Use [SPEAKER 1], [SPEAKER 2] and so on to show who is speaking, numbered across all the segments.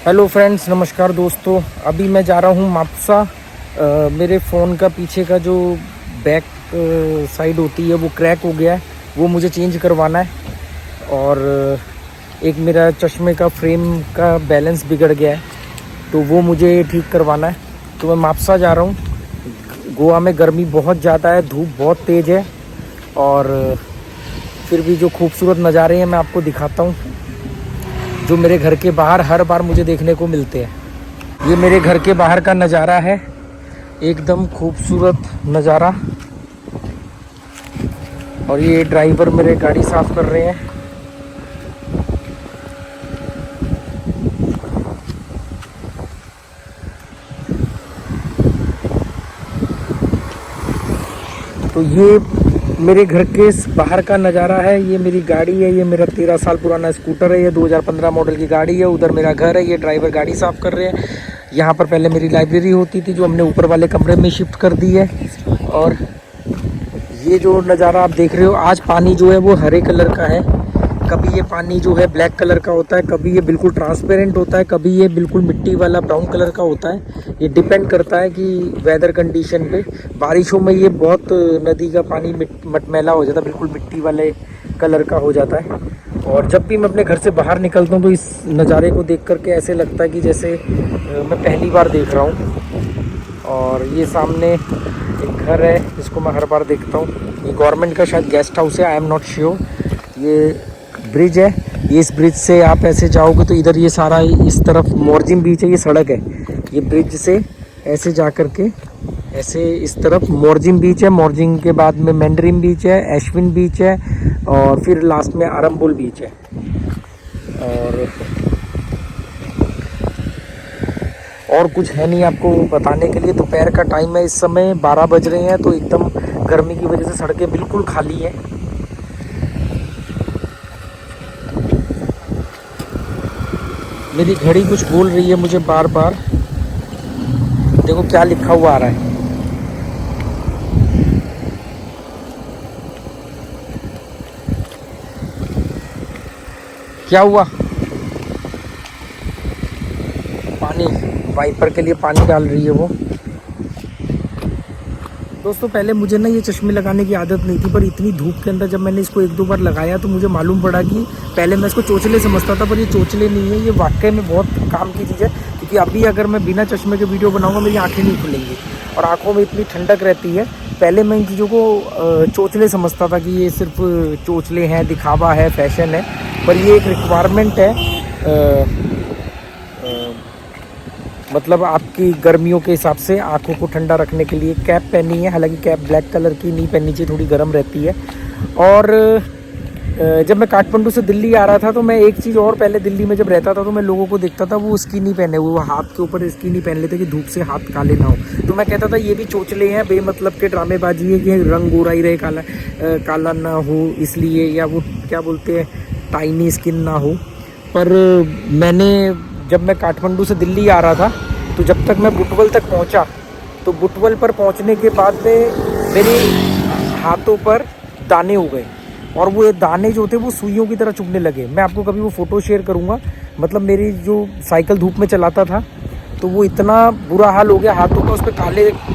[SPEAKER 1] Hello friends, नमस्कार दोस्तों। अभी मैं जा रहा हूँ मापुसा। मेरे फ़ोन का पीछे का जो बैक साइड होती है वो क्रैक हो गया है, वो मुझे चेंज करवाना है। और एक मेरा चश्मे का फ्रेम का बैलेंस बिगड़ गया है, तो वो मुझे ठीक करवाना है। तो मैं मापुसा जा रहा हूँ। गोवा में गर्मी बहुत ज़्यादा है, धूप बहुत तेज़ है, और फिर भी जो खूबसूरत नज़ारे हैं मैं आपको दिखाता हूँ, जो मेरे घर के बाहर हर बार मुझे देखने को मिलते हैं। ये मेरे घर के बाहर का नज़ारा है, एकदम खूबसूरत नज़ारा। और ये ड्राइवर मेरे गाड़ी साफ़ कर रहे हैं। तो ये मेरे घर के बाहर का नज़ारा है। ये मेरी गाड़ी है, ये मेरा 13 साल पुराना स्कूटर है, ये 2015 मॉडल की गाड़ी है। उधर मेरा घर है, ये ड्राइवर गाड़ी साफ़ कर रहे हैं। यहाँ पर पहले मेरी लाइब्रेरी होती थी, जो हमने ऊपर वाले कमरे में शिफ्ट कर दी है। और ये जो नज़ारा आप देख रहे हो, आज पानी जो है वो हरे कलर का है। कभी ये पानी जो है ब्लैक कलर का होता है, कभी ये बिल्कुल ट्रांसपेरेंट होता है, कभी ये बिल्कुल मिट्टी वाला ब्राउन कलर का होता है। ये डिपेंड करता है कि वेदर कंडीशन पे। बारिशों में ये बहुत नदी का पानी मटमैला हो जाता है, बिल्कुल मिट्टी वाले कलर का हो जाता है। और जब भी मैं अपने घर से बाहर निकलता हूँ तो इस नज़ारे को देख करके ऐसे लगता है कि जैसे मैं पहली बार देख रहा हूँ। और ये सामने एक घर है जिसको मैं हर बार देखता हूँ। ये गवर्नमेंट का शायद गेस्ट हाउस है, आई एम नॉट श्योर। ये ब्रिज है, ये इस ब्रिज से आप ऐसे जाओगे तो इधर ये सारा इस तरफ मोरजिम बीच है, ये सड़क है। ये ब्रिज से ऐसे जा कर के ऐसे इस तरफ मोरजिम बीच है, मोरजिम के बाद में मैंडरिम बीच है, एश्विन बीच है, और फिर लास्ट में आरंबोल बीच है। और कुछ है नहीं आपको बताने के लिए। दोपहर का टाइम है, इस समय 12 बज रहे हैं, तो एकदम गर्मी की वजह से सड़कें बिल्कुल खाली है। मेरी घड़ी कुछ बोल रही है मुझे बार बार। देखो क्या लिखा हुआ आ रहा है। क्या हुआ? पानी, वाइपर के लिए पानी डाल रही है वो। दोस्तों, पहले मुझे ना ये चश्मे लगाने की आदत नहीं थी, पर इतनी धूप के अंदर जब मैंने इसको एक दो बार लगाया तो मुझे मालूम पड़ा कि पहले मैं इसको चोचले समझता था, पर ये चोचले नहीं है। ये वाकई में बहुत काम की चीज़ है, क्योंकि अभी अगर मैं बिना चश्मे के वीडियो बनाऊंगा मेरी आंखें नहीं खुलेंगी, और आंखों में इतनी ठंडक रहती है। पहले मैं इन चीज़ों को चोचले समझता था कि ये सिर्फ चोचले हैं, दिखावा है, फैशन है, पर ये एक रिक्वायरमेंट है। मतलब आपकी गर्मियों के हिसाब से आंखों को ठंडा रखने के लिए कैप पहनी है। हालांकि कैप ब्लैक कलर की नहीं पहननी चाहिए, थोड़ी गर्म रहती है। और जब मैं काठमांडू से दिल्ली आ रहा था तो मैं एक चीज़ और, पहले दिल्ली में जब रहता था तो मैं लोगों को देखता था वो स्किनी पहने हुए, वो हाथ के ऊपर स्किनी पहन लेते कि धूप से हाथ काले ना हो। तो मैं कहता था ये भी चोचले हैं, बेमतलब के ड्रामेबाजी है कि रंग गोरा ही रहे, काला ना हो इसलिए, या वो क्या बोलते हैं टाइनी स्किन ना हो। पर मैंने जब मैं काठमांडू से दिल्ली आ रहा था तो जब तक मैं बुटवल तक पहुंचा, तो बुटवल पर पहुंचने के बाद में मेरे हाथों पर दाने हो गए, और वो दाने जो थे वो सुइयों की तरह चुभने लगे। मैं आपको कभी वो फ़ोटो शेयर करूंगा। मतलब मेरी जो साइकिल धूप में चलाता था तो वो इतना बुरा हाल हो गया हाथों का, उस पर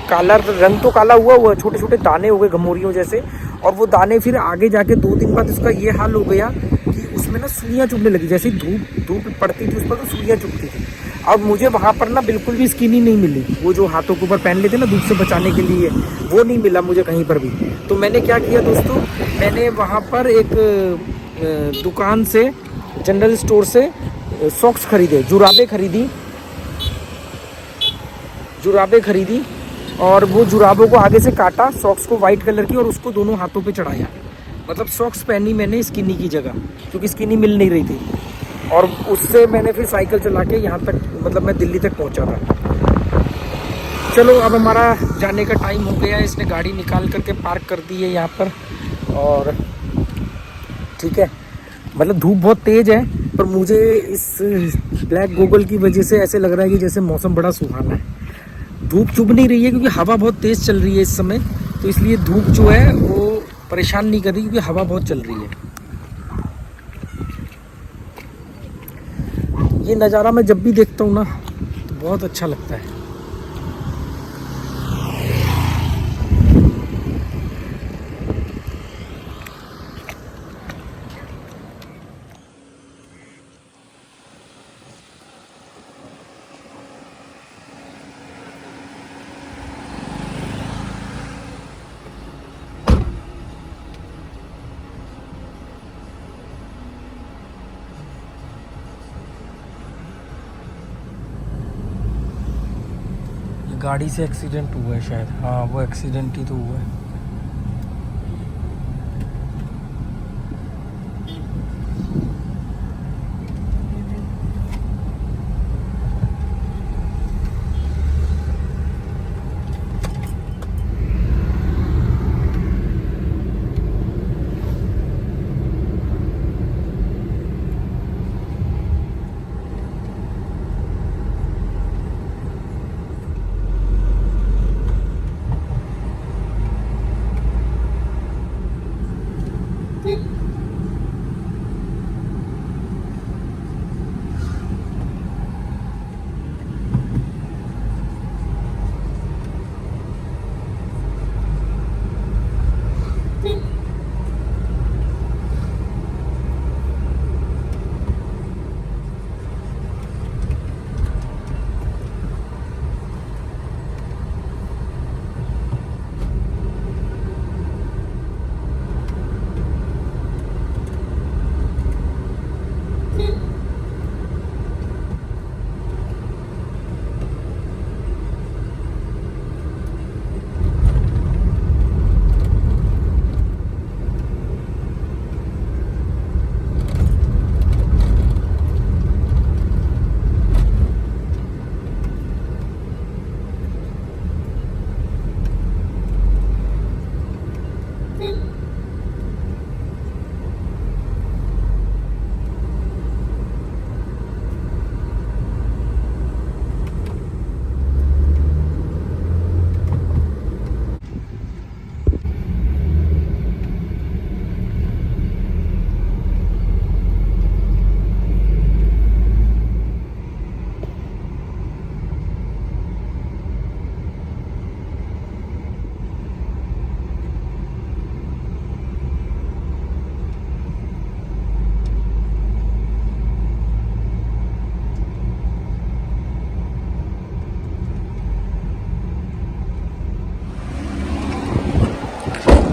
[SPEAKER 1] काला रंग तो काला हुआ, छोटे छोटे दाने हो गए घमोरियों जैसे। और वो दाने फिर आगे जाके 2 दिन बाद उसका ये हाल हो गया कि उसमें ना सुइयाँ चुभने लगी। जैसे धूप पड़ती थी उस पर तो सुइयाँ चुभती थी। अब मुझे वहाँ पर ना बिल्कुल भी स्किनी नहीं मिली, वो जो हाथों के ऊपर पहन लेते ना धूप से बचाने के लिए, वो नहीं मिला मुझे कहीं पर भी। तो मैंने क्या किया दोस्तों, मैंने वहाँ पर एक दुकान से, जनरल स्टोर से सॉक्स खरीदे, जुराबे खरीदी, और वो जुराबों को आगे से काटा, सॉक्स को वाइट कलर की, और उसको दोनों हाथों पे चढ़ाया। मतलब सॉक्स पहनी मैंने स्किनी की जगह, क्योंकि स्किनी मिल नहीं रही थी। और उससे मैंने फिर साइकिल चला के यहाँ तक, मतलब मैं दिल्ली तक पहुँचा था। चलो, अब हमारा जाने का टाइम हो गया है। इसने गाड़ी निकाल करके पार्क कर दी है यहाँ पर, और ठीक है। मतलब धूप बहुत तेज़ है, पर मुझे इस ब्लैक गॉगल की वजह से ऐसे लग रहा है कि जैसे मौसम बड़ा सुहाना है। धूप चुभ नहीं रही है क्योंकि हवा बहुत तेज़ चल रही है इस समय, तो इसलिए धूप जो है वो परेशान नहीं कर रही, क्योंकि हवा बहुत चल रही है। ये नज़ारा मैं जब भी देखता हूँ ना तो बहुत अच्छा लगता है। गाड़ी से एक्सीडेंट हुआ है शायद, हाँ वो एक्सीडेंट ही तो हुआ है।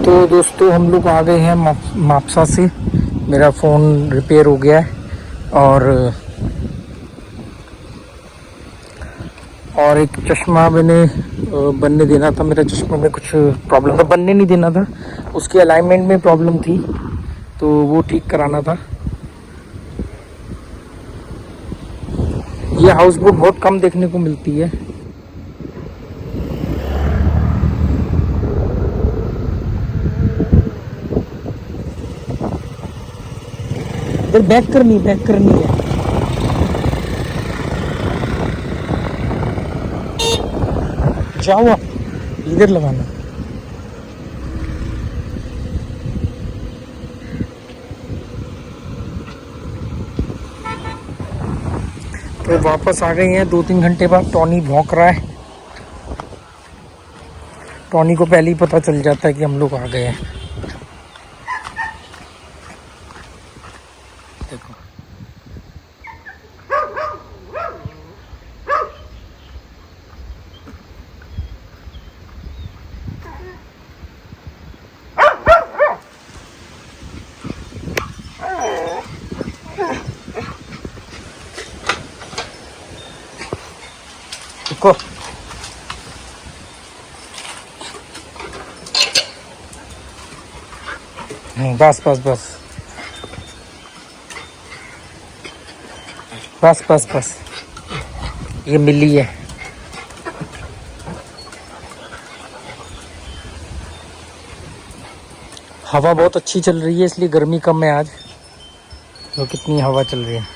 [SPEAKER 1] तो दोस्तों हम लोग आ गए हैं मापसा से। मेरा फ़ोन रिपेयर हो गया है और एक चश्मा मैंने बनने देना था। मेरा चश्मा में कुछ प्रॉब्लम था, बनने नहीं देना था, उसके अलाइनमेंट में प्रॉब्लम थी, तो वो ठीक कराना था। ये हाउस बोट बहुत कम देखने को मिलती है। इधर बैक करनी है। जाओ आप इधर लगाना। तो वापस आ गए हैं 2-3 घंटे बाद। टॉनी भौंक रहा है। टॉनी को पहले ही पता चल जाता है कि हम लोग आ गए हैं। देखो देखो, बस बस बस बस बस बस, ये मिली है। हवा बहुत अच्छी चल रही है, इसलिए गर्मी कम है आज। तो कितनी हवा चल रही है।